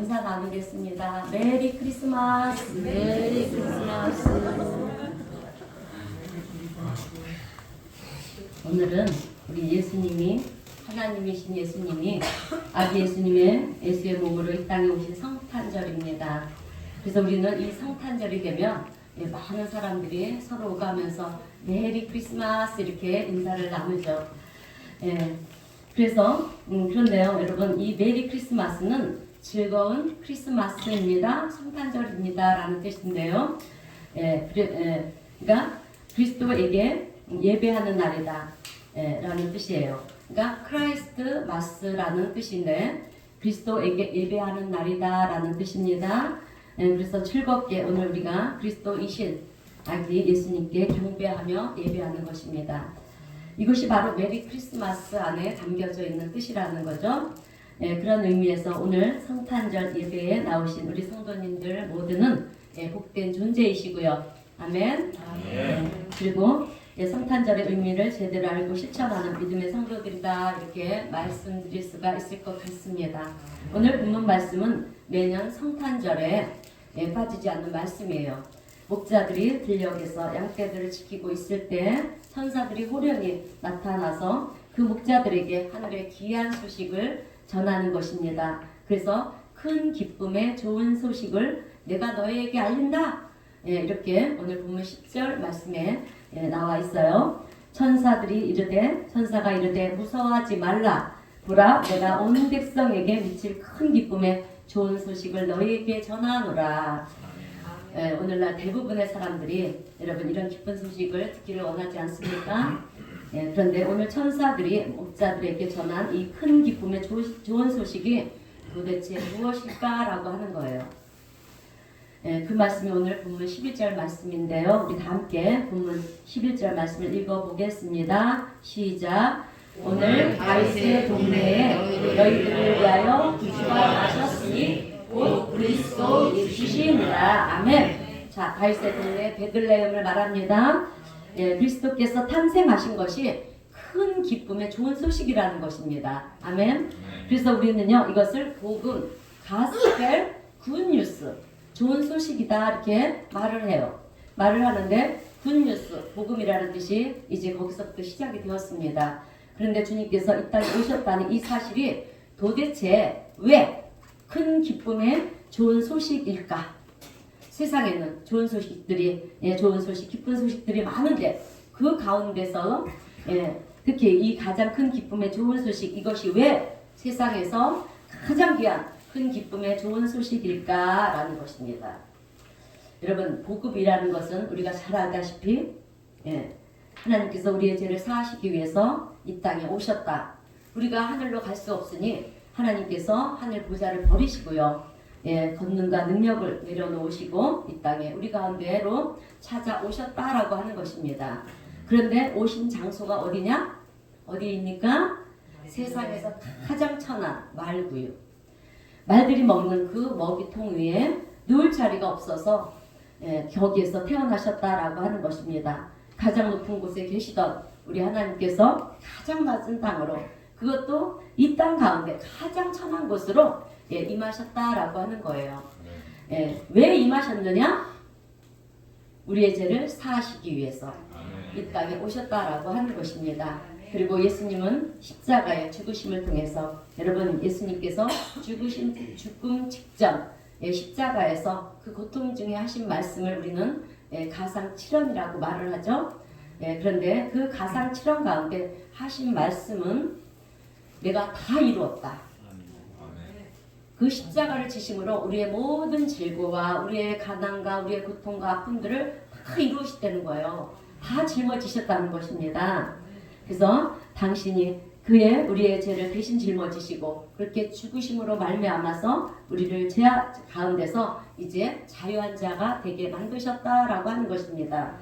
인사 나누겠습니다. 메리 크리스마스. 메리 크리스마스. 오늘은 우리 예수님이 하나님이신 예수님이 아기 예수님의 예수의 몸으로 이 땅에 오신 성탄절입니다. 그래서 우리는 이 성탄절이 되면 많은 사람들이 서로 오가면서 메리 크리스마스 이렇게 인사를 나누죠. 그래서 그런데요, 여러분, 이 메리 크리스마스는 즐거운 크리스마스입니다. 성탄절입니다. 라는 뜻인데요. 그러니까 그리스도에게 예배하는 날이다. 라는 뜻이에요. 그러니까 크라이스트 마스라는 뜻인데 그리스도에게 예배하는 날이다. 라는 뜻입니다. 그래서 즐겁게 오늘 우리가 그리스도이신 아기 예수님께 경배하며 예배하는 것입니다. 이것이 바로 메리 크리스마스 안에 담겨져 있는 뜻이라는 거죠. 그런 의미에서 오늘 성탄절 예배에 나오신 우리 성도님들 모두는 복된 존재이시고요. 아멘. 그리고 성탄절의 의미를 제대로 알고 실천하는 믿음의 성도들이다, 이렇게 말씀드릴 수가 있을 것 같습니다. 오늘 본문 말씀은 매년 성탄절에 빠지지 않는 말씀이에요. 목자들이 들녘에서 양떼들을 지키고 있을 때 천사들이 호련히 나타나서 그 목자들에게 하늘의 귀한 소식을 전하는 것입니다. 그래서 큰 기쁨의 좋은 소식을 내가 너희에게 알린다. 이렇게 오늘 본문 10절 말씀에 나와 있어요. 천사가 이르되 무서워하지 말라. 보라, 내가 온 백성에게 미칠 큰 기쁨의 좋은 소식을 너희에게 전하노라. 오늘날 대부분의 사람들이 여러분 이런 기쁜 소식을 듣기를 원하지 않습니까? 그런데 오늘 천사들이 목자들에게 전한 이 큰 기쁨의 좋은 소식이 도대체 무엇일까라고 하는 거예요. 그 말씀이 오늘 본문 11절 말씀인데요. 우리 다 함께 본문 11절 말씀을 읽어보겠습니다. 시작. 오늘 다윗의 동네에 너희들을 위하여 구주가 나셨으니 곧 그리스도 예수시니라. 아멘. 자, 다윗의 동네 베들레헴을 말합니다. 그리스도께서 탄생하신 것이 큰 기쁨의 좋은 소식이라는 것입니다. 아멘. 그래서 우리는요, 이것을 복음, 가스펠, 굿뉴스, 좋은 소식이다, 이렇게 말을 해요. 말을 하는데 굿뉴스, 복음이라는 뜻이 이제 거기서부터 시작이 되었습니다. 그런데 주님께서 이 땅에 오셨다는 이 사실이 도대체 왜 큰 기쁨의 좋은 소식일까? 세상에는 좋은 소식들이, 좋은 소식, 기쁜 소식들이 많은데 그 가운데서 특히 이 가장 큰 기쁨의 좋은 소식, 이것이 왜 세상에서 가장 귀한 큰 기쁨의 좋은 소식일까라는 것입니다. 여러분, 복음이라는 것은 우리가 잘 알다시피 하나님께서 우리의 죄를 사하시기 위해서 이 땅에 오셨다. 우리가 하늘로 갈 수 없으니 하나님께서 하늘 보좌를 버리시고요. 권능과 능력을 내려놓으시고 이 땅에 우리 가운데로 찾아오셨다라고 하는 것입니다. 그런데 오신 장소가 어디냐? 어디입니까? 세상에서 가장 천한 말구유. 말들이 먹는 그 먹이통 위에 누울 자리가 없어서 거기에서 태어나셨다라고 하는 것입니다. 가장 높은 곳에 계시던 우리 하나님께서 가장 낮은 땅으로, 그것도 이 땅 가운데 가장 천한 곳으로 임하셨다라고 하는 거예요. 왜 임하셨느냐? 우리의 죄를 사하시기 위해서 이 땅에 오셨다라고 하는 것입니다. 그리고 예수님은 십자가의 죽으심을 통해서, 여러분, 예수님께서 죽음 직전 십자가에서 그 고통 중에 하신 말씀을 우리는 가상칠언이라고 말을 하죠. 그런데 그 가상칠언 가운데 하신 말씀은 내가 다 이루었다. 그 십자가를 지심으로 우리의 모든 질고와 우리의 가난과 우리의 고통과 아픔들을 다 이루시다는 거예요. 다 짊어지셨다는 것입니다. 그래서 당신이 우리의 죄를 대신 짊어지시고 그렇게 죽으심으로 말미암아서 우리를 죄 가운데서 이제 자유한 자가 되게 만드셨다라고 하는 것입니다.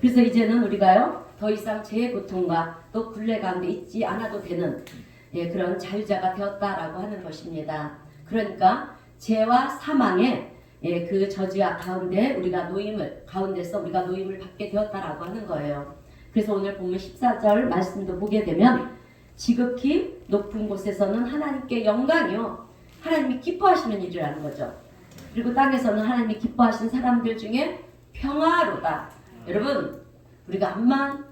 그래서 이제는 우리가요, 더 이상 죄의 고통과 또 굴레 가운데 있지 않아도 되는 그런 자유자가 되었다라고 하는 것입니다. 그러니까 죄와 사망의 그 저주와 가운데 가운데서 우리가 노임을 받게 되었다라고 하는 거예요. 그래서 오늘 본문 14절 말씀도 보게 되면 지극히 높은 곳에서는 하나님께 영광이요, 하나님이 기뻐하시는 일이라는 거죠. 그리고 땅에서는 하나님이 기뻐하시는 사람들 중에 평화로다. 여러분, 우리가 암만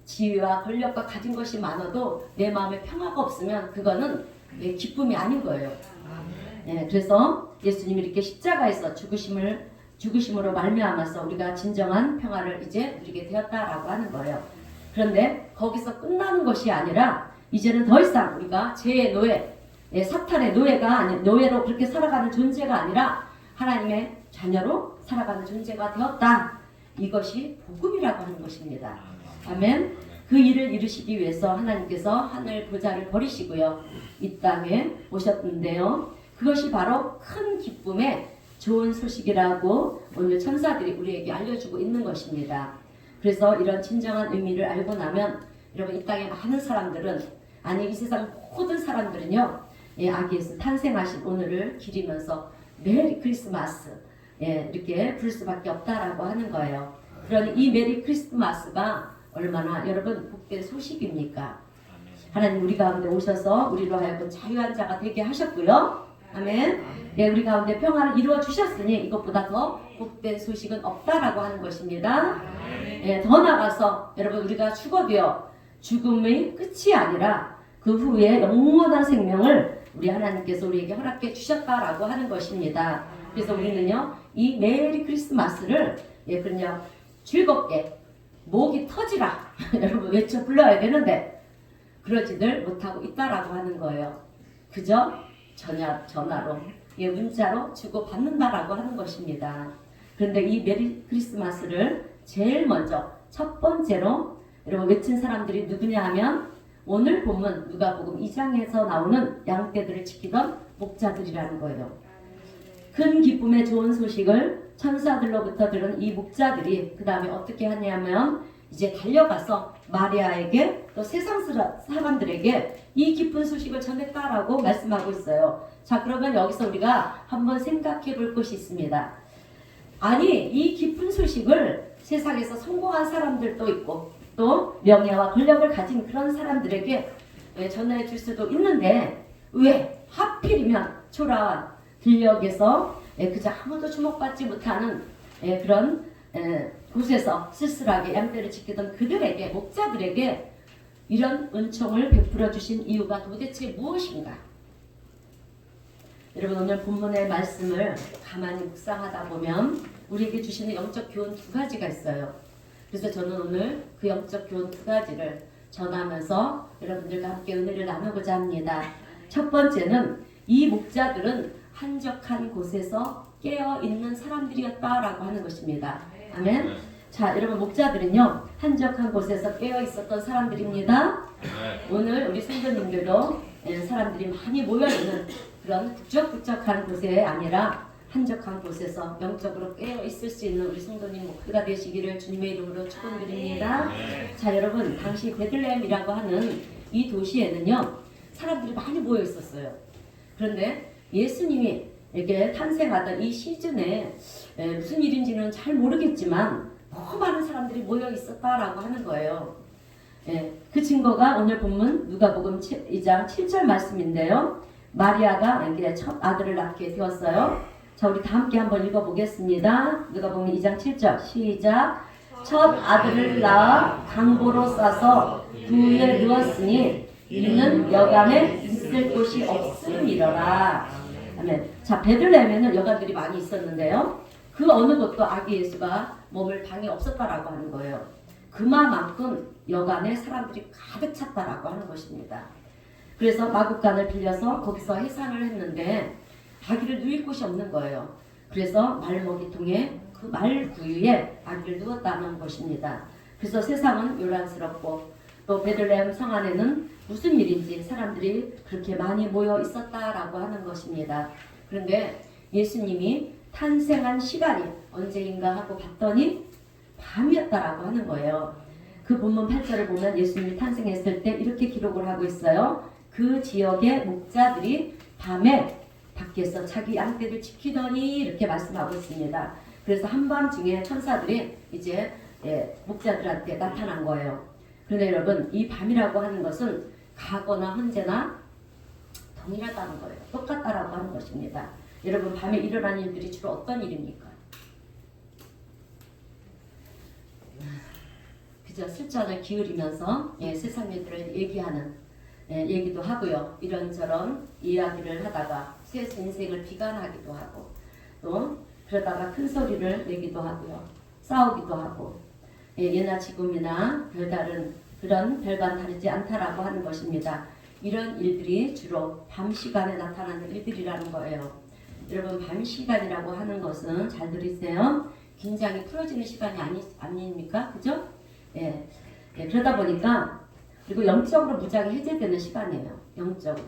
지위와 권력과 가진 것이 많아도 내 마음에 평화가 없으면 그거는 기쁨이 아닌 거예요. 그래서 예수님이 이렇게 십자가에서 죽으심으로 말미암아서 우리가 진정한 평화를 이제 누리게 되었다라고 하는 거예요. 그런데 거기서 끝나는 것이 아니라 이제는 더 이상 우리가 죄의 노예, 사탄의 노예가 아닌 노예로 그렇게 살아가는 존재가 아니라 하나님의 자녀로 살아가는 존재가 되었다. 이것이 복음이라고 하는 것입니다. 아멘. 그 일을 이루시기 위해서 하나님께서 하늘 보좌를 버리시고요. 이 땅에 오셨는데요. 그것이 바로 큰 기쁨의 좋은 소식이라고 오늘 천사들이 우리에게 알려주고 있는 것입니다. 그래서 이런 진정한 의미를 알고 나면 여러분 이 땅에 많은 사람들은 아니 이 세상 모든 사람들은요. 아기 예수 탄생하신 오늘을 기리면서 메리 크리스마스 이렇게 부를 수밖에 없다라고 하는 거예요. 그러니 이 메리 크리스마스가 얼마나 여러분 복된 소식입니까? 하나님 우리 가운데 오셔서 우리로 하여금 자유한 자가 되게 하셨고요. 아멘. 우리 가운데 평화를 이루어 주셨으니 이것보다 더 복된 소식은 없다라고 하는 것입니다. 더 나아가서 여러분 우리가 죽어도요 죽음의 끝이 아니라 그 후에 영원한 생명을 우리 하나님께서 우리에게 허락해 주셨다라고 하는 것입니다. 그래서 우리는요 이 메리 크리스마스를 그냥 즐겁게 목이 터지라 여러분 외쳐 불러야 되는데 그러지들 못하고 있다라고 하는 거예요. 그저 전화로 문자로 주고 받는다라고 하는 것입니다. 그런데 이 메리 크리스마스를 제일 먼저 첫 번째로 여러분 외친 사람들이 누구냐 하면 오늘 본문 누가복음 2장에서 나오는 양떼들을 지키던 목자들이라는 거예요. 큰 기쁨의 좋은 소식을 천사들로부터 들은 이 목자들이 그 다음에 어떻게 하냐면 이제 달려가서 마리아에게 또 세상 사람들에게 이 기쁜 소식을 전했다라고 말씀하고 있어요. 자, 그러면 여기서 우리가 한번 생각해 볼 것이 있습니다. 아니 이 기쁜 소식을 세상에서 성공한 사람들도 있고 또 명예와 권력을 가진 그런 사람들에게 전해 줄 수도 있는데 왜 하필이면 초라한 들녘에서 그저 아무도 주목받지 못하는 그런 곳에서 쓸쓸하게 양떼를 지키던 그들에게 목자들에게 이런 은총을 베풀어 주신 이유가 도대체 무엇인가? 여러분 오늘 본문의 말씀을 가만히 묵상하다 보면 우리에게 주시는 영적 교훈 두 가지가 있어요. 그래서 저는 오늘 그 영적 교훈 두 가지를 전하면서 여러분들과 함께 은혜를 나누고자 합니다. 첫 번째는 이 목자들은 한적한 곳에서 깨어있는 사람들이었다라고 하는 것입니다. 아멘. 자, 여러분 목자들은요 한적한 곳에서 깨어있었던 사람들입니다. 오늘 우리 성도님들도 사람들이 많이 모여있는 그런 북적북적한 곳에 아니라 한적한 곳에서 영적으로 깨어있을 수 있는 우리 성도님 목회가 되시기를 주님의 이름으로 축원드립니다. 자, 여러분 당시 베들레헴이라고 하는 이 도시에는요 사람들이 많이 모여있었어요. 그런데 예수님이 이렇게 탄생하던 이 시즌에 무슨 일인지는 잘 모르겠지만 너무 많은 사람들이 모여 있었다라고 하는 거예요. 그 증거가 오늘 본문 누가복음 2장 7절 말씀인데요. 마리아가 이렇게 첫 아들을 낳게 되었어요. 자, 우리 다 함께 한번 읽어보겠습니다. 누가복음 2장 7절 시작. 첫 아들을 낳아 강보로 싸서 부에 누웠으니 이는 여간에 있을 곳이 없음이러라. 아멘. 자, 베들레헴에는 여관들이 많이 있었는데요. 그 어느 곳도 아기 예수가 머물 방이 없었다라고 하는 거예요. 그만큼 여관에 사람들이 가득 찼다라고 하는 것입니다. 그래서 마구간을 빌려서 거기서 해산을 했는데 아기를 누일 곳이 없는 거예요. 그래서 말먹이통에 그 말구유에 아기를 누웠다는 것입니다. 그래서 세상은 요란스럽고 또 베들레헴 성 안에는 무슨 일인지 사람들이 그렇게 많이 모여 있었다라고 하는 것입니다. 그런데 예수님이 탄생한 시간이 언제인가 하고 봤더니 밤이었다라고 하는 거예요. 그 본문 8절을 보면 예수님이 탄생했을 때 이렇게 기록을 하고 있어요. 그 지역의 목자들이 밤에 밖에서 자기 양떼를 지키더니 이렇게 말씀하고 있습니다. 그래서 한밤중에 천사들이 이제 목자들한테 나타난 거예요. 그런데 여러분 이 밤이라고 하는 것은 과거나 현재나 동일하다는 거예요. 똑같다라고 하는 것입니다. 여러분 밤에 일어나는 일들이 주로 어떤 일입니까? 그저 술잔을 기울이면서 세상 일들을 얘기하는 얘기도 하고요. 이런저런 이야기를 하다가 새 인생을 비관하기도 하고 또 그러다가 큰 소리를 내기도 하고요. 싸우기도 하고 예나 지금이나 별다른 그런 별반 다르지 않다라고 하는 것입니다. 이런 일들이 주로 밤 시간에 나타나는 일들이라는 거예요. 여러분 밤 시간이라고 하는 것은 잘 들으세요. 긴장이 풀어지는 시간이 아닙니까? 그죠? 그러다 보니까 그리고 영적으로 무장이 해제되는 시간이에요. 영적으로.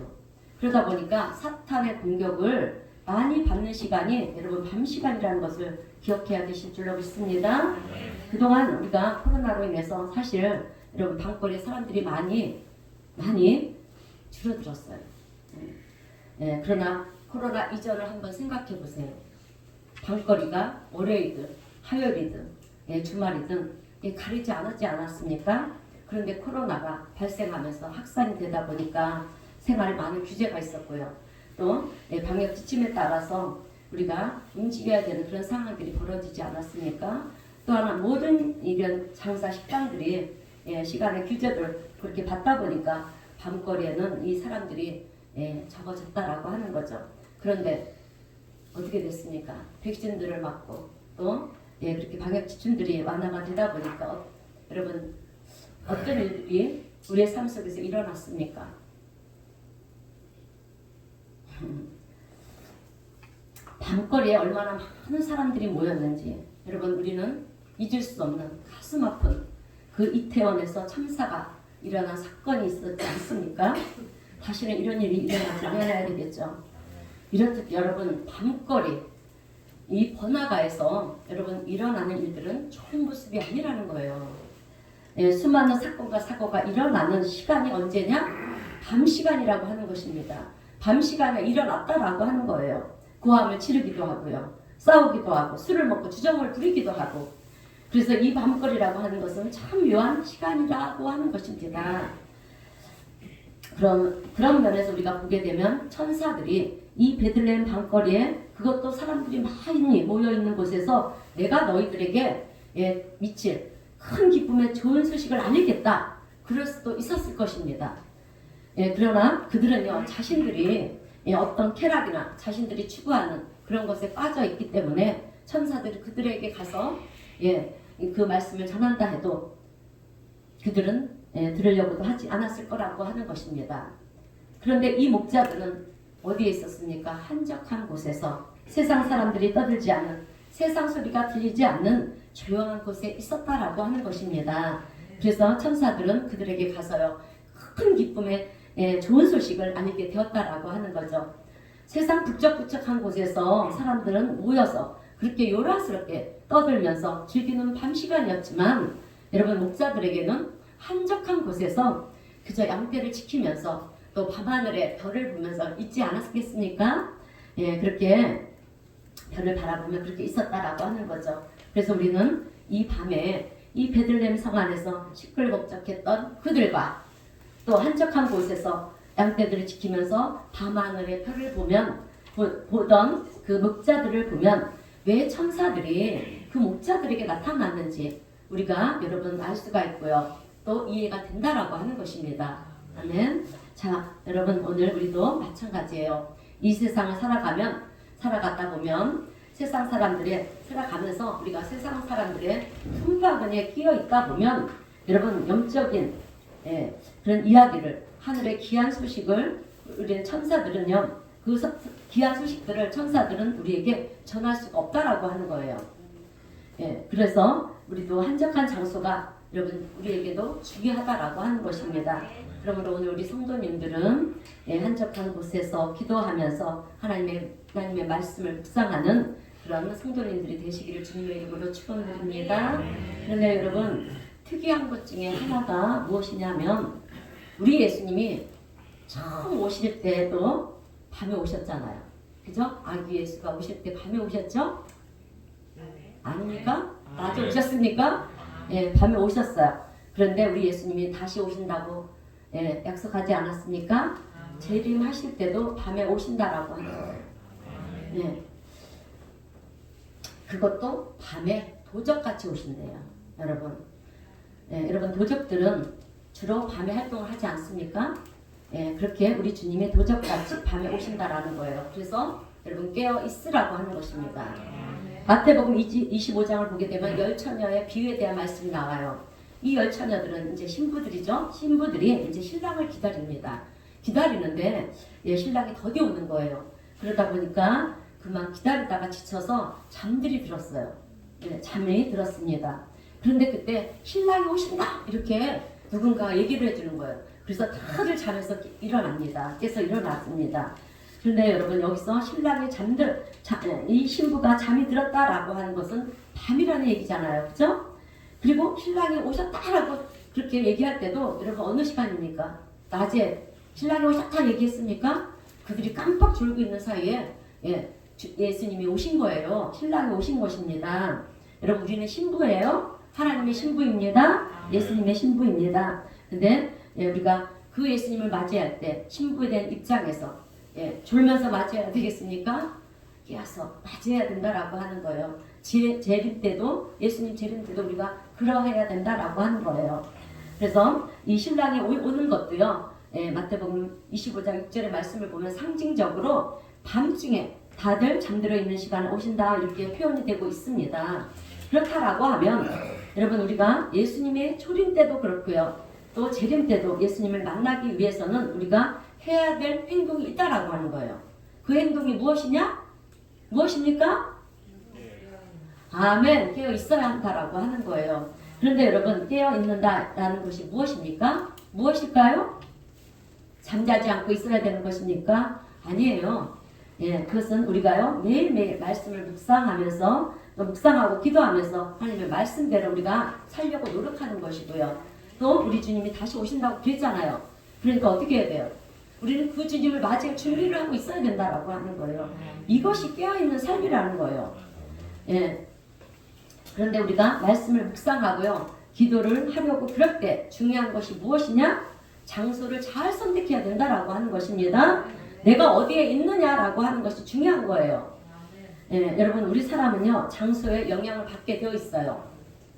그러다 보니까 사탄의 공격을 많이 받는 시간이 여러분 밤 시간이라는 것을 기억해야 되실 줄로 믿습니다. 그동안 우리가 코로나로 인해서 사실 여러분 밤거리에 사람들이 많이 줄어들었어요. 그러나 코로나 이전을 한번 생각해 보세요. 밤거리가 월요일이든 화요일이든 주말이든 가리지 않았습니까? 그런데 코로나가 발생하면서 확산이 되다 보니까 생활에 많은 규제가 있었고요. 또 방역 지침에 따라서 우리가 움직여야 되는 그런 상황들이 벌어지지 않았습니까? 또 하나 모든 이런 장사 식당들이 시간의 규제를 그렇게 받다 보니까 밤거리에는 이 사람들이 적어졌다라고 하는 거죠. 그런데 어떻게 됐습니까? 백신들을 맞고 또 그렇게 방역 지침들이 완화가 되다 보니까 여러분 어떤 일들이 우리의 삶 속에서 일어났습니까? 밤거리에 얼마나 많은 사람들이 모였는지 여러분 우리는 잊을 수 없는 가슴 아픈 그 이태원에서 참사가 일어난 사건이 있었지 않습니까? 다시는 이런 일이 일어나지 않아야 되겠죠. 이렇듯 여러분 밤거리 이 번화가에서 여러분 일어나는 일들은 좋은 모습이 아니라는 거예요. 수많은 사건과 사고가 일어나는 시간이 언제냐? 밤 시간이라고 하는 것입니다. 밤 시간에 일어났다라고 하는 거예요. 고함을 지르기도 하고요. 싸우기도 하고 술을 먹고 주정을 부리기도 하고 그래서 이 밤거리라고 하는 것은 참 묘한 시간이라고 하는 것입니다. 그런 면에서 우리가 보게 되면 천사들이 이 베들레헴 밤거리에 그것도 사람들이 많이 모여있는 곳에서 내가 너희들에게 미칠 큰 기쁨의 좋은 소식을 알리겠다. 그럴 수도 있었을 것입니다. 그러나 그들은요 자신들이 어떤 쾌락이나 자신들이 추구하는 그런 것에 빠져 있기 때문에 천사들이 그들에게 가서 그 말씀을 전한다 해도 그들은 들으려고도 하지 않았을 거라고 하는 것입니다. 그런데 이 목자들은 어디에 있었습니까? 한적한 곳에서 세상 사람들이 떠들지 않는 세상 소리가 들리지 않는 조용한 곳에 있었다라고 하는 것입니다. 그래서 천사들은 그들에게 가서요 큰 기쁨의 좋은 소식을 알리게 되었다라고 하는 거죠. 세상 북적북적한 곳에서 사람들은 모여서 그렇게 요란스럽게 떠들면서 즐기는 밤 시간이었지만 여러분 목자들에게는 한적한 곳에서 그저 양떼를 지키면서 또 밤하늘에 별을 보면서 있지 않았겠습니까? 그렇게 별을 바라보며 그렇게 있었다라고 하는 거죠. 그래서 우리는 이 밤에 이 베들레헴 성 안에서 시끌벅적했던 그들과 또 한적한 곳에서 양떼들을 지키면서 밤하늘의 별을 보던 그 목자들을 보면 왜 천사들이 그 목자들에게 나타났는지 우리가 여러분 알 수가 있고요. 또 이해가 된다라고 하는 것입니다. 아멘. 자, 여러분 오늘 우리도 마찬가지예요. 이 세상을 살아가다 보면 세상 사람들의 살아가면서 우리가 세상 사람들의 손바닥에 끼어 있다 보면 여러분 영적인 그런 이야기를 하늘의 귀한 소식을 우리 천사들은요 그 귀한 소식들을 천사들은 우리에게 전할 수가 없다라고 하는 거예요. 그래서 우리도 한적한 장소가 여러분 우리에게도 중요하다라고 하는 것입니다. 그러므로 오늘 우리 성도님들은 한적한 곳에서 기도하면서 하나님의 말씀을 묵상하는 그런 성도님들이 되시기를 주님의 이름으로 축원드립니다. 그런데 여러분 특이한 것 중에 하나가 무엇이냐면 우리 예수님이 처음 오실 때도 밤에 오셨잖아요. 그죠? 아기 예수가 오실 때 밤에 오셨죠? 아닙니까? 낮에 오셨습니까? 밤에 오셨어요. 그런데 우리 예수님이 다시 오신다고 약속하지 않았습니까? 재림하실 때도 밤에 오신다라고 하는 거예요. 네. 그것도 밤에 도적같이 오신대요. 여러분. 네, 여러분 도적들은 주로 밤에 활동을 하지 않습니까? 네, 그렇게 우리 주님의 도적같이 밤에 오신다라는 거예요. 그래서 여러분 깨어 있으라고 하는 것입니다. 마태복음 25장을 보게 되면 열 처녀의 비유에 대한 말씀이 나와요. 이 열 처녀들은 이제 신부들이죠. 신부들이 이제 신랑을 기다립니다. 기다리는데 신랑이 더디 오는 거예요. 그러다 보니까 그만 기다리다가 지쳐서 잠들이 들었어요. 잠이 들었습니다. 그런데 그때 신랑이 오신다 이렇게 누군가 얘기를 해주는 거예요. 그래서 다들 잠에서 일어납니다. 깨서 일어났습니다. 그런데 여러분 여기서 신랑이 이 신부가 잠이 들었다라고 하는 것은 밤이라는 얘기잖아요. 그죠? 그리고 신랑이 오셨다라고 그렇게 얘기할 때도 여러분 어느 시간입니까? 낮에 신랑이 오셨다 얘기했습니까? 그들이 깜빡 졸고 있는 사이에 예수님이 오신 거예요. 신랑이 오신 것입니다. 여러분 우리는 신부예요. 하나님의 신부입니다. 예수님의 신부입니다. 근데 우리가 그 예수님을 맞이할 때 신부에 대한 입장에서 졸면서 맞이해야 되겠습니까? 깨어서 맞이해야 된다라고 하는 거예요. 재림 때도 예수님 재림 때도 우리가 그러해야 된다라고 하는 거예요. 그래서 이 신랑이 오는 것도요. 마태복음 25장 6절의 말씀을 보면 상징적으로 밤중에 다들 잠들어 있는 시간에 오신다 이렇게 표현이 되고 있습니다. 그렇다라고 하면 여러분 우리가 예수님의 초림 때도 그렇고요. 또 재림 때도 예수님을 만나기 위해서는 우리가 해야 될 행동이 있다라고 하는 거예요. 그 행동이 무엇이냐? 무엇입니까? 아멘. 깨어 있어야 한다라고 하는 거예요. 그런데 여러분 깨어 있는다라는 것이 무엇입니까? 무엇일까요? 잠자지 않고 있어야 되는 것입니까? 아니에요. 그것은 우리가요 매일매일 말씀을 묵상하면서 또 묵상하고 기도하면서 하나님의 말씀대로 우리가 살려고 노력하는 것이고요. 또 우리 주님이 다시 오신다고 그랬잖아요. 그러니까 어떻게 해야 돼요? 우리는 그 주님을 맞이할 준비를 하고 있어야 된다라고 하는 거예요. 이것이 깨어있는 삶이라는 거예요. 그런데 우리가 말씀을 묵상하고요. 기도를 하려고 그럴 때 중요한 것이 무엇이냐? 장소를 잘 선택해야 된다라고 하는 것입니다. 내가 어디에 있느냐라고 하는 것이 중요한 거예요. 여러분 우리 사람은요. 장소에 영향을 받게 되어 있어요.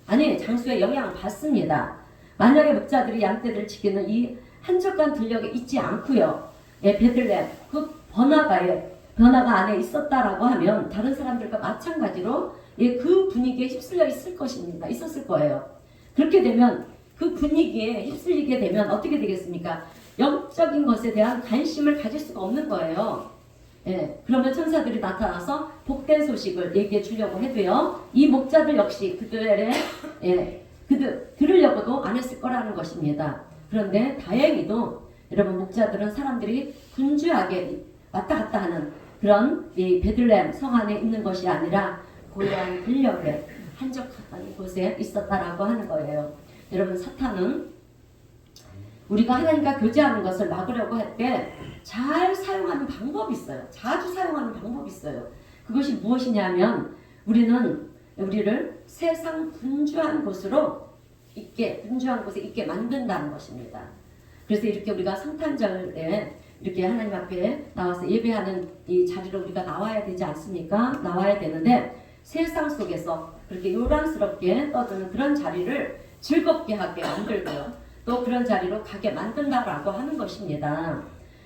아니 장소에 영향을 받습니다. 만약에 목자들이 양떼들을 지키는 이 한적한 들녘에 있지 않고요. 베들레헴 그 번화가 안에 있었다라고 하면 다른 사람들과 마찬가지로 그 분위기에 휩쓸려 있을 것입니다. 있었을 거예요. 그렇게 되면 그 분위기에 휩쓸리게 되면 어떻게 되겠습니까? 영적인 것에 대한 관심을 가질 수가 없는 거예요. 그러면 천사들이 나타나서 복된 소식을 얘기해 주려고 해도요. 이 목자들 역시 그들 들으려고도 안 했을 거라는 것입니다. 그런데 다행히도 여러분 목자들은 사람들이 분주하게 왔다 갔다 하는 그런 이 베들레헴 성 안에 있는 것이 아니라 고요한 들녘에 한적한 곳에 있었다라고 하는 거예요. 여러분 사탄은 우리가 하나님과 교제하는 것을 막으려고 할 때 잘 사용하는 방법이 있어요. 자주 사용하는 방법이 있어요. 그것이 무엇이냐면 우리를 세상 분주한 곳에 있게 만든다는 것입니다. 그래서 이렇게 우리가 성탄절에 이렇게 하나님 앞에 나와서 예배하는 이 자리로 우리가 나와야 되지 않습니까? 나와야 되는데 세상 속에서 그렇게 요란스럽게 떠드는 그런 자리를 즐겁게 하게 만들고요. 또 그런 자리로 가게 만든다라고 하는 것입니다.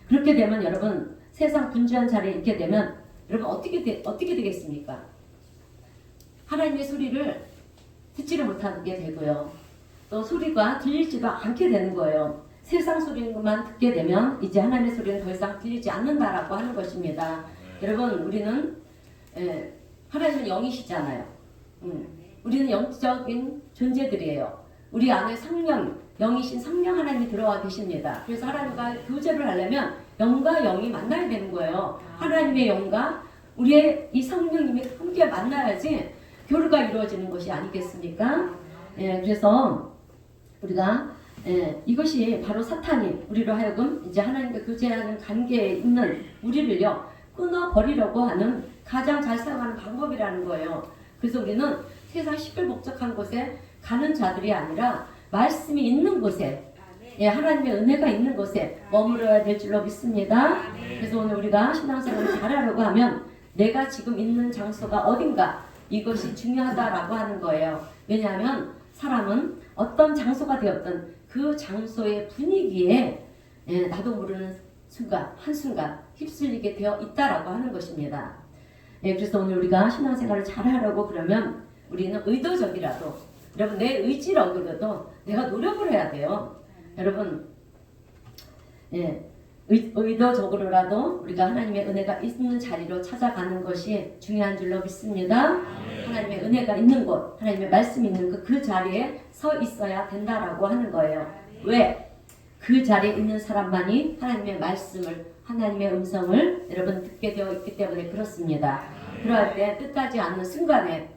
그렇게 되면 여러분 세상 분주한 자리에 있게 되면 여러분 어떻게 되겠습니까? 하나님의 소리를 듣지를 못하게 되고요. 또 소리가 들리지도 않게 되는 거예요. 세상 소리만 듣게 되면 이제 하나님의 소리는 더 이상 들리지 않는다라고 하는 것입니다. 여러분 우리는 하나님은 영이시잖아요. 우리는 영적인 존재들이에요. 우리 안에 성령, 영이신 성령 하나님이 들어와 계십니다. 그래서 하나님과 교제를 하려면 영과 영이 만나야 되는 거예요. 하나님의 영과 우리의 이 성령님이 함께 만나야지 교류가 이루어지는 것이 아니겠습니까? 그래서 우리가 이것이 바로 사탄이 우리로 하여금 이제 하나님과 교제하는 관계에 있는 우리를요 끊어버리려고 하는 가장 잘 사용하는 방법이라는 거예요. 그래서 우리는 세상 시끌벅적한 곳에 가는 자들이 아니라 말씀이 있는 곳에 예, 하나님의 은혜가 있는 곳에 머물러야 될 줄로 믿습니다. 그래서 오늘 우리가 신앙생활을 잘하려고 하면 내가 지금 있는 장소가 어딘가 이것이 중요하다라고 하는 거예요. 왜냐하면 사람은 어떤 장소가 되었든 그 장소의 분위기에 예, 나도 모르는 순간 한순간 휩쓸리게 되어 있다라고 하는 것입니다. 예, 그래서 오늘 우리가 신앙생활을 잘하려고 그러면 우리는 의도적이라도 여러분 내 의지로라도 내가 노력을 해야 돼요. 여러분 예, 의도적으로라도 우리가 하나님의 은혜가 있는 자리로 찾아가는 것이 중요한 줄로 믿습니다. 하나님의 은혜가 있는 곳, 하나님의 말씀이 있는 그 자리에 서 있어야 된다라고 하는 거예요. 왜? 그 자리에 있는 사람만이 하나님의 말씀을, 하나님의 음성을 여러분 듣게 되어 있기 때문에 그렇습니다. 그럴 때 뜻하지 않는 순간에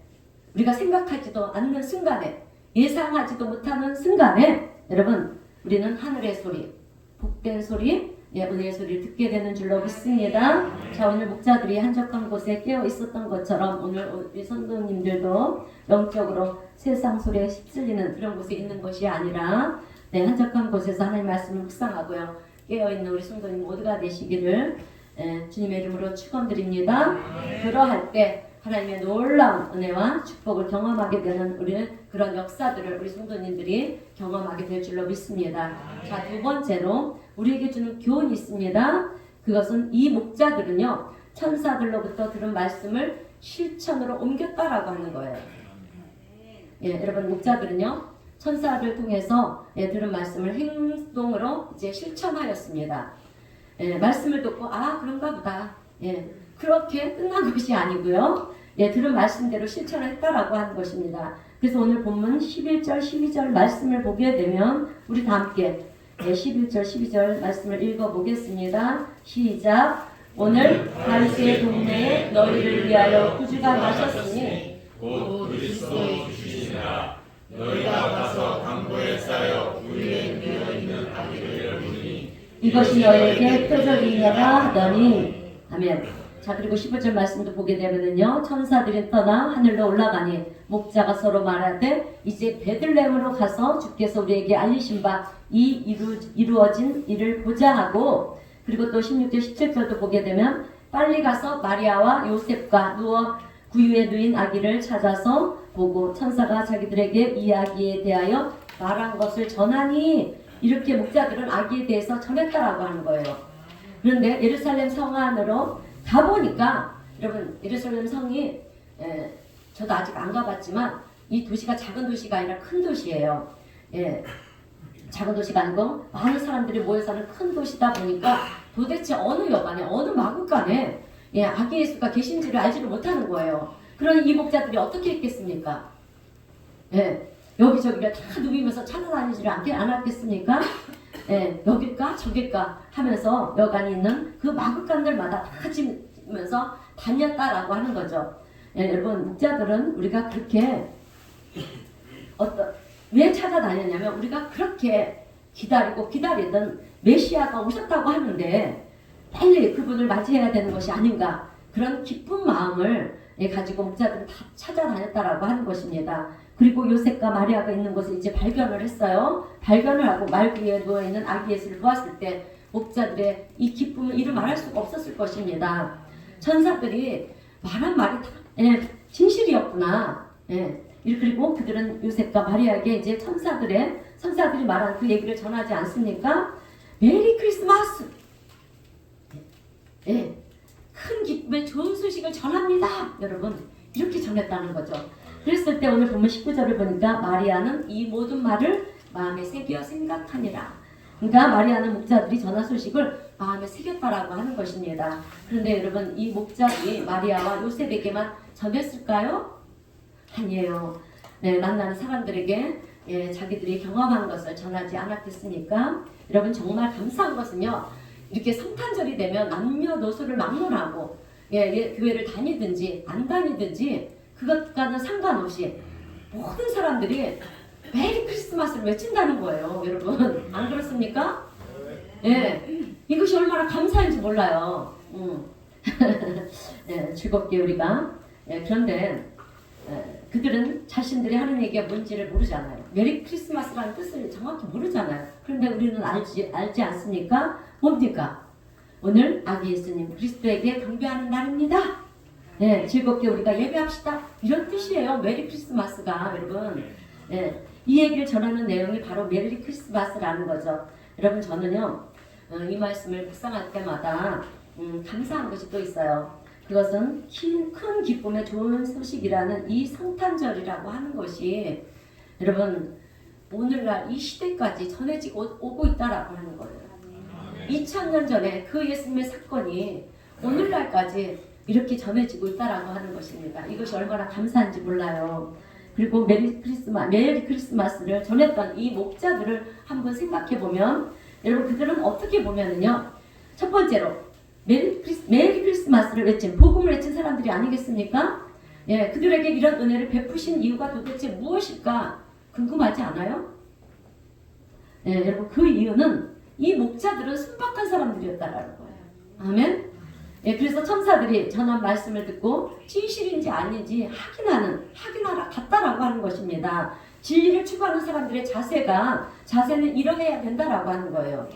우리가 생각하지도 않는 순간에 예상하지도 못하는 순간에 여러분 우리는 하늘의 소리, 복된 소리, 은혜의 소리를 듣게 되는 줄로 믿습니다. 자, 오늘 목자들이 한적한 곳에 깨어 있었던 것처럼 오늘 우리 성도님들도 영적으로 세상 소리에 휩쓸리는 그런 곳에 있는 것이 아니라 한적한 곳에서 하나님의 말씀을 묵상하고요. 깨어있는 우리 성도님 모두가 되시기를 주님의 이름으로 축원드립니다. 그러할 때 하나님의 놀라운 은혜와 축복을 경험하게 되는 우리 그런 역사들을 우리 성도님들이 경험하게 될 줄로 믿습니다. 자, 두 번째로 우리에게 주는 교훈이 있습니다. 그것은 이 목자들은요 천사들로부터 들은 말씀을 실천으로 옮겼다라고 하는 거예요. 예, 여러분 목자들은요 천사를 통해서 들은 말씀을 행동으로 이제 실천하였습니다. 예, 말씀을 듣고 아 그런가 보다. 예, 그렇게 끝난 것이 아니고요. 예, 들은 말씀대로 실천을 했다라고 하는 것입니다. 그래서 오늘 본문 11절, 12절 말씀을 보게 되면 우리 다 함께 11절, 12절 말씀을 읽어보겠습니다. 시작. 오늘 다윗의 동네에 너희를 위하여 구주가 나셨으니 곧 그리스도 주시니라. 너희가 가서 강보에 쌓여 우리의 비어 있는 아기를 열으니 이것이 너희에게 표적이냐라 하더니 아멘. 자, 그리고 15절 말씀도 보게 되면은요 천사들이 떠나 하늘로 올라가니 목자가 서로 말하되 이제 베들레헴으로 가서 주께서 우리에게 알리신 바 이 이루어진 일을 보자 하고, 그리고 또 16절 17절도 보게 되면 빨리 가서 마리아와 요셉과 누워 구유에 누인 아기를 찾아서 보고 천사가 자기들에게 이 아기에 대하여 말한 것을 전하니, 이렇게 목자들은 아기에 대해서 전했다라고 하는 거예요. 그런데 예루살렘 성 안으로 가보니까 여러분 예루살렘 성이 저도 아직 안 가봤지만 이 도시가 작은 도시가 아니라 큰 도시예요. 작은 도시가 아니고 많은 사람들이 모여 사는 큰 도시다 보니까 도대체 어느 여간에 어느 마구간에 아기 예수가 계신지를 알지를 못하는 거예요. 그러니 이 목자들이 어떻게 했겠습니까? 여기저기를 다 누비면서 찾아다니지를 않았겠습니까? 여길까 저길까 하면서 여간이 있는 그 마구간들마다 다 지면서 다녔다라고 하는 거죠. 여러분 목자들은 우리가 그렇게 왜 찾아다녔냐면 우리가 그렇게 기다리던 메시아가 오셨다고 하는데 빨리 그분을 맞이해야 되는 것이 아닌가, 그런 기쁜 마음을 가지고 목자들은 다 찾아다녔다라고 하는 것입니다. 그리고 요셉과 마리아가 있는 곳을 이제 발견을 했어요. 발견을 하고 말 위에 누워있는 아기 예수를 보았을 때 목자들의 이 기쁨을 이루 말할 수가 없었을 것입니다. 천사들이 말한 말이 다 진실이었구나. 그리고 그들은 요셉과 마리아에게 이제 천사들이 말한 그 얘기를 전하지 않습니까? 메리 크리스마스! 큰 기쁨의 좋은 소식을 전합니다. 여러분 이렇게 전했다는 거죠. 그랬을 때 오늘 보면 19절을 보니까 마리아는 이 모든 말을 마음에 새겨 생각하니라. 그러니까 마리아는 목자들이 전한 소식을 마음에 새겼다라고 하는 것입니다. 그런데 여러분 이 목자들이 마리아와 요셉에게만 전했을까요? 아니에요. 만나는 사람들에게 자기들이 경험한 것을 전하지 않았겠습니까? 여러분 정말 감사한 것은요, 이렇게 성탄절이 되면 남녀노소를 막론하고 교회를 다니든지 안 다니든지 그것과는 상관없이 모든 사람들이 메리 크리스마스를 외친다는 거예요. 여러분 안 그렇습니까? 이것이 얼마나 감사한지 몰라요. 즐겁게 우리가 그런데 그들은 자신들이 하는 얘기가 뭔지를 모르잖아요. 메리 크리스마스라는 뜻을 정확히 모르잖아요. 그런데 우리는 알지 않습니까? 뭡니까? 오늘 아기 예수님 그리스도에게 경배하는 날입니다. 네, 즐겁게 우리가 예배합시다. 이런 뜻이에요. 메리 크리스마스가 여러분. 네, 이 얘기를 전하는 내용이 바로 메리 크리스마스라는 거죠. 여러분 저는요 이 말씀을 묵상할 때마다 감사한 것이 또 있어요. 그것은 큰 기쁨의 좋은 소식이라는 이 성탄절이라고 하는 것이 여러분 오늘날 이 시대까지 전해지고 오고 있다라고 하는 거예요. 2000년 전에 그 예수님의 사건이 오늘날까지 이렇게 전해지고 있다라고 하는 것입니다. 이것이 얼마나 감사한지 몰라요. 그리고 메리 크리스마스를 전했던 이 목자들을 한번 생각해 보면 여러분 그들은 어떻게 보면은요. 첫 번째로 메리 크리스마스를 외친 복음을 외친 사람들이 아니겠습니까? 예, 그들에게 이런 은혜를 베푸신 이유가 도대체 무엇일까 궁금하지 않아요? 예, 여러분 그 이유는 이 목자들은 순박한 사람들이었다라는 거예요. 아멘. 예, 그래서 천사들이 전한 말씀을 듣고 진실인지 아닌지 확인하라 갔다라고 하는 것입니다. 진리를 추구하는 사람들의 자세는 이러해야 된다라고 하는 거예요.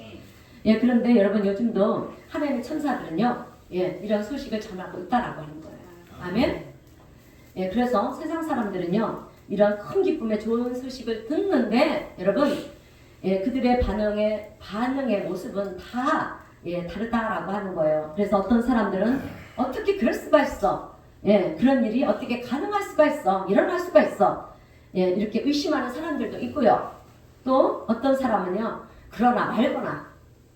예, 그런데 여러분 요즘도 하나님의 천사들은요, 예, 이런 소식을 전하고 있다라고 하는 거예요. 아멘. 예, 그래서 세상 사람들은요, 이런 큰 기쁨의 좋은 소식을 듣는데 여러분, 예, 그들의 반응의 모습은 다 예, 다르다라고 하는 거예요. 그래서 어떤 사람들은 어떻게 그럴 수가 있어? 예, 그런 일이 어떻게 가능할 수가 있어? 일어날 수가 있어? 예, 이렇게 의심하는 사람들도 있고요. 또 어떤 사람은요, 그러나 말거나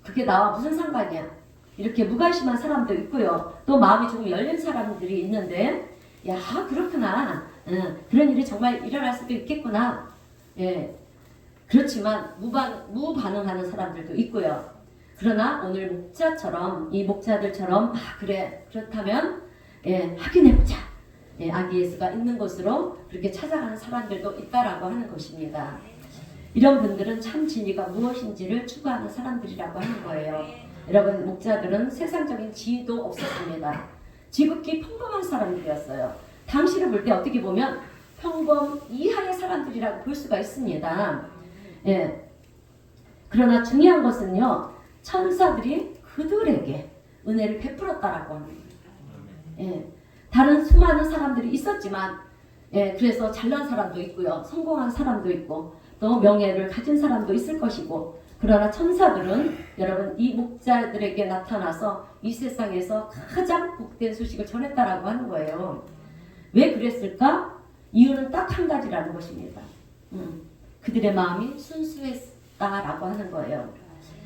그게 나와 무슨 상관이야? 이렇게 무관심한 사람도 있고요. 또 마음이 조금 열린 사람들이 있는데, 야 그렇구나. 그런 일이 정말 일어날 수도 있겠구나. 예, 그렇지만 무반응하는 사람들도 있고요. 그러나 오늘 이 목자들처럼 그래 그렇다면 예, 확인해보자. 예, 아기 예수가 있는 곳으로 그렇게 찾아가는 사람들도 있다라고 하는 것입니다. 이런 분들은 참 진리가 무엇인지를 추구하는 사람들이라고 하는 거예요. 여러분 목자들은 세상적인 지위도 없었습니다. 지극히 평범한 사람들이었어요. 당시를 볼 때 어떻게 보면 평범 이하의 사람들이라고 볼 수가 있습니다. 예. 그러나 중요한 것은요. 천사들이 그들에게 은혜를 베풀었다라고 합니다. 예. 다른 수많은 사람들이 있었지만 예, 그래서 잘난 사람도 있고요. 성공한 사람도 있고 또 명예를 가진 사람도 있을 것이고 그러나 천사들은 여러분 이 목자들에게 나타나서 이 세상에서 가장 복된 소식을 전했다라고 하는 거예요. 왜 그랬을까? 이유는 딱 한 가지라는 것입니다. 그들의 마음이 순수했다라고 하는 거예요.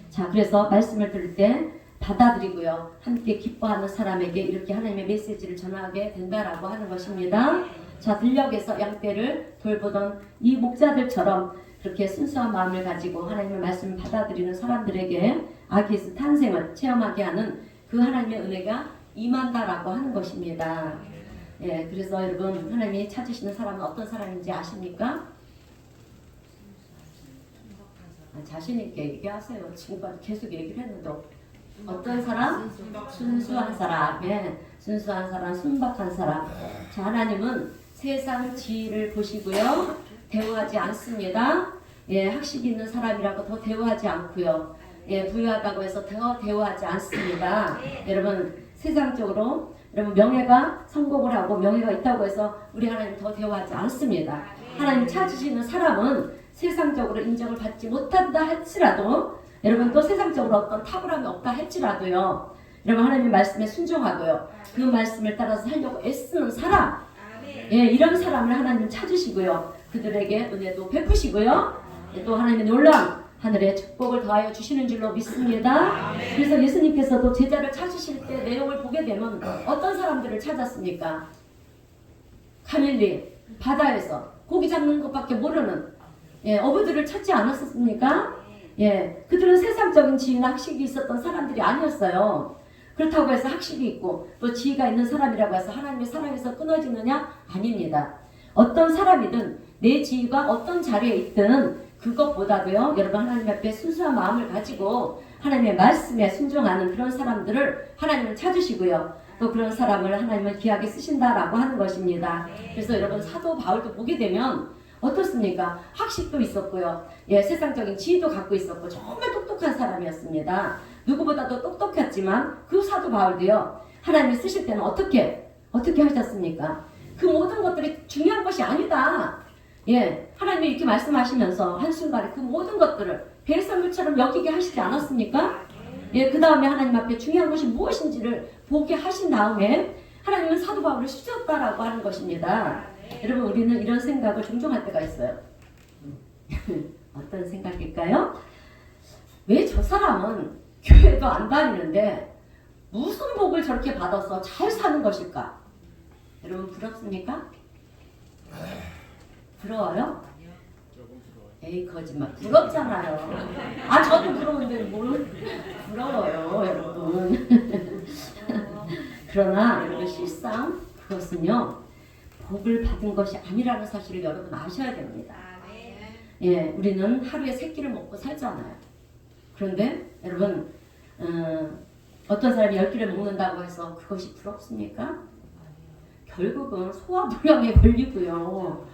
자, 그래서 말씀을 들을 때 받아들이고요. 함께 기뻐하는 사람에게 이렇게 하나님의 메시지를 전하게 된다라고 하는 것입니다. 자, 들녘에서 양떼를 돌보던 이 목자들처럼 그렇게 순수한 마음을 가지고 하나님의 말씀을 받아들이는 사람들에게 아기 예수 탄생을 체험하게 하는 그 하나님의 은혜가 임한다라고 하는 것입니다. 예, 그래서 여러분 하나님이 찾으시는 사람은 어떤 사람인지 아십니까? 자신 있게 얘기하세요. 지금까지 계속 얘기를 했는데 어떤 사람? 순수한 사람. 예, 순수한 사람, 순박한 사람. 자, 하나님은 세상 지위를 보시고요. 대우하지 않습니다. 예, 학식 있는 사람이라고 더 대우하지 않고요. 예, 부유하다고 해서 더 대우하지 않습니다. 여러분 세상적으로 여러분 명예가 성공을 하고 명예가 있다고 해서 우리 하나님 더 대우하지 않습니다. 하나님 찾으시는 사람은 세상적으로 인정을 받지 못한다 할지라도 여러분 또 세상적으로 어떤 탁월함이 없다 할지라도요. 여러분 하나님의 말씀에 순종하고요. 그 말씀을 따라서 살려고 애쓰는 사람 예, 이런 사람을 하나님 찾으시고요. 그들에게 은혜도 베푸시고요. 또 하나님의 놀라운 하늘의 축복을 더하여 주시는 줄로 믿습니다. 그래서 예수님께서도 제자를 찾으실 때 내용을 보게 되면 어떤 사람들을 찾았습니까? 갈릴리 바다에서 고기 잡는 것밖에 모르는 예, 어부들을 찾지 않았습니까? 예, 그들은 세상적인 지위나 학식이 있었던 사람들이 아니었어요. 그렇다고 해서 학식이 있고 또 지위가 있는 사람이라고 해서 하나님의 사랑에서 끊어지느냐? 아닙니다. 어떤 사람이든 내 지위가 어떤 자리에 있든 그것보다도요, 여러분 하나님 앞에 순수한 마음을 가지고 하나님의 말씀에 순종하는 그런 사람들을 하나님은 찾으시고요. 또 그런 사람을 하나님은 귀하게 쓰신다라고 하는 것입니다. 그래서 여러분 사도 바울도 보게 되면 어떻습니까? 학식도 있었고요. 예, 세상적인 지위도 갖고 있었고 정말 똑똑한 사람이었습니다. 누구보다도 똑똑했지만 그 사도 바울도요. 하나님이 쓰실 때는 어떻게 하셨습니까? 그 모든 것들이 중요한 것이 아니다. 예, 하나님이 이렇게 말씀하시면서 한순간에 그 모든 것들을 배설물처럼 여기게 하시지 않았습니까? 예, 그 다음에 하나님 앞에 중요한 것이 무엇인지를 보게 하신 다음에 하나님은 사도 바울을 쓰셨다라고 하는 것입니다. 여러분, 우리는 이런 생각을 종종 할 때가 있어요. 어떤 생각일까요? 왜 저 사람은 교회도 안 다니는데 무슨 복을 저렇게 받아서 잘 사는 것일까? 여러분, 부럽습니까? 부러워요? 에이, 거짓말. 부럽잖아요. 아, 저도 부러운데 뭘 부러워요, 여러분. 그러나 여러분, 실상 그것은요, 복을 받은 것이 아니라는 사실을 여러분 아셔야 됩니다. 예, 우리는 하루에 3끼를 먹고 살잖아요. 그런데 여러분, 어떤 사람이 10끼를 먹는다고 해서 그것이 부럽습니까? 결국은 소화불량에 걸리고요.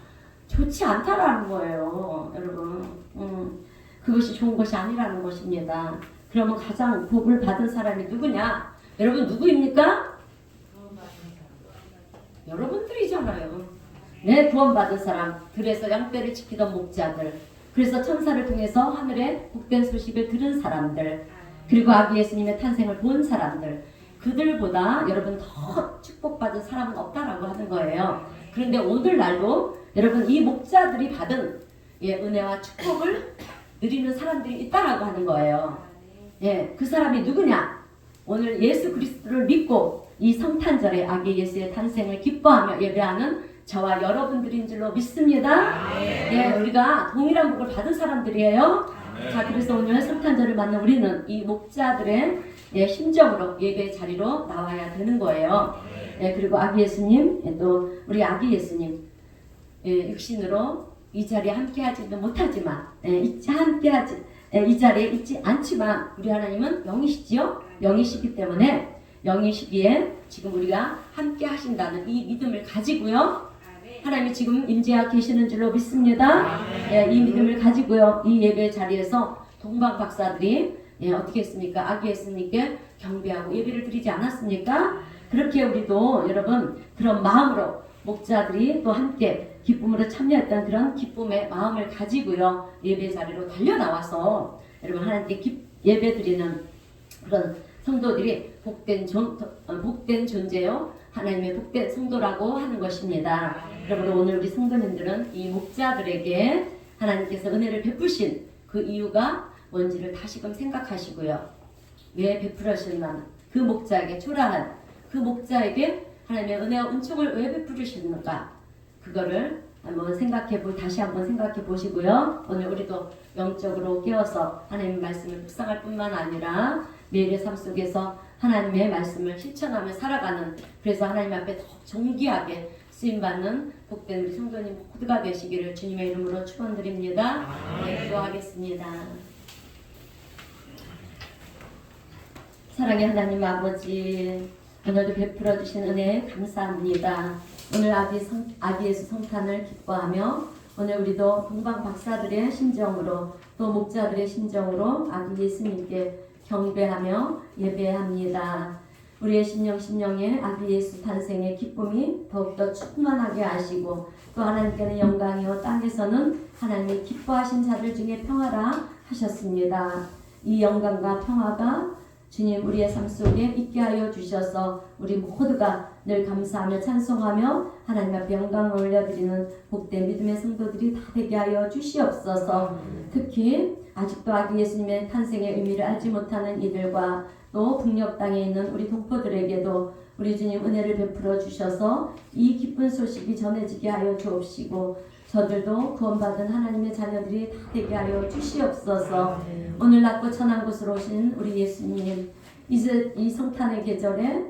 좋지 않다라는 거예요, 여러분. 그것이 좋은 것이 아니라는 것입니다. 그러면 가장 복을 받은 사람이 누구냐? 여러분, 누구입니까? 여러분들이잖아요. 네, 구원받은 사람. 그래서 양떼를 지키던 목자들. 그래서 천사를 통해서 하늘에 복된 소식을 들은 사람들. 그리고 아기 예수님의 탄생을 본 사람들. 그들보다 여러분 더 축복받은 사람은 없다라고 하는 거예요. 그런데 오늘날도 여러분 이 목자들이 받은 은혜와 축복을 누리는 사람들이 있다라고 하는 거예요. 예, 그 사람이 누구냐? 오늘 예수 그리스도를 믿고 이 성탄절에 아기 예수의 탄생을 기뻐하며 예배하는 저와 여러분들인 줄로 믿습니다. 예, 우리가 동일한 복을 받은 사람들이에요. 자, 그래서 오늘 성탄절을 맞는 우리는 이 목자들의 심정으로 예배 자리로 나와야 되는 거예요. 예, 그리고 아기 예수님, 또 우리 아기 예수님 육신으로 이 자리에 함께하지는 못하지만 이 자리에 있지 않지만 우리 하나님은 영이시지요. 영이시기 때문에 영이시기에 지금 우리가 함께 하신다는 이 믿음을 가지고요. 하나님이 지금 임재하고 계시는 줄로 믿습니다. 이 믿음을 가지고요. 이 예배 자리에서 동방 박사들이 어떻게 했습니까? 아기 예수님께 경배하고 예배를 드리지 않았습니까? 그렇게 우리도 여러분 그런 마음으로 목자들이 또 함께 기쁨으로 참여했던 그런 기쁨의 마음을 가지고요. 예배 자리로 달려나와서 여러분 하나님께 예배 드리는 그런 성도들이 복된 존재요. 하나님의 복된 성도라고 하는 것입니다. 여러분 오늘 우리 성도님들은 이 목자들에게 하나님께서 은혜를 베푸신 그 이유가 뭔지를 다시금 생각하시고요. 왜 베풀으셨나? 그 목자에게 초라한 그 목자에게 하나님의 은혜와 은총을 왜 베푸시는가? 그거를 다시 한번 생각해 보시고요. 오늘 우리도 영적으로 깨어서 하나님의 말씀을 묵상할 뿐만 아니라 매일의 삶 속에서 하나님의 말씀을 실천하며 살아가는, 그래서 하나님 앞에 더 존귀하게 쓰임받는 복된 우리 성도님 모두가 되시기를 주님의 이름으로 축원드립니다. 네, 기도하겠습니다. 사랑의 하나님 아버지, 오늘도 베풀어 주신 은혜 감사합니다. 오늘 아기 예수 성탄을 기뻐하며 오늘 우리도 동방 박사들의 심정으로 또 목자들의 심정으로 아기 예수님께 경배하며 예배합니다. 우리의 심령에 아기 예수 탄생의 기쁨이 더욱더 충만하게 하시고 또 하나님께는 영광이요 땅에서는 하나님이 기뻐하신 자들 중에 평화라 하셨습니다. 이 영광과 평화가 주님 우리의 삶 속에 있게 하여 주셔서 우리 모두가 늘 감사하며 찬송하며 하나님 앞에 영광을 올려드리는 복된 믿음의 성도들이 다 되게 하여 주시옵소서. 특히 아직도 아기 예수님의 탄생의 의미를 알지 못하는 이들과 또 북녘 땅에 있는 우리 동포들에게도 우리 주님 은혜를 베풀어 주셔서 이 기쁜 소식이 전해지게 하여 주옵시고 저들도 구원받은 하나님의 자녀들이 다 되게 하여 주시옵소서. 오늘 낮고 천한 곳으로 오신 우리 예수님, 이제 이 성탄의 계절에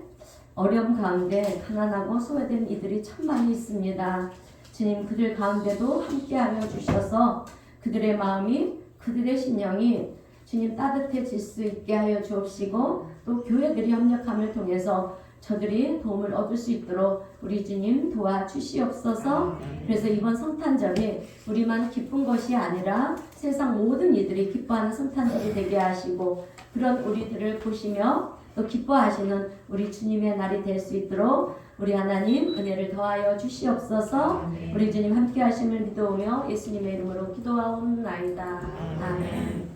어려움 가운데 가난하고 소외된 이들이 참 많이 있습니다. 주님 그들 가운데도 함께하여 주셔서 그들의 마음이 그들의 심령이 주님 따뜻해질 수 있게 하여 주옵시고 또 교회들이 협력함을 통해서 저들이 도움을 얻을 수 있도록 우리 주님 도와주시옵소서. 그래서 이번 성탄절이 우리만 기쁜 것이 아니라 세상 모든 이들이 기뻐하는 성탄절이 되게 하시고 그런 우리들을 보시며 또 기뻐하시는 우리 주님의 날이 될 수 있도록 우리 하나님 은혜를 더하여 주시옵소서. 우리 주님 함께 하심을 믿어오며 예수님의 이름으로 기도하옵나이다. 아멘.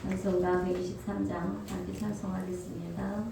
찬송가 123장 함께 찬송하겠습니다.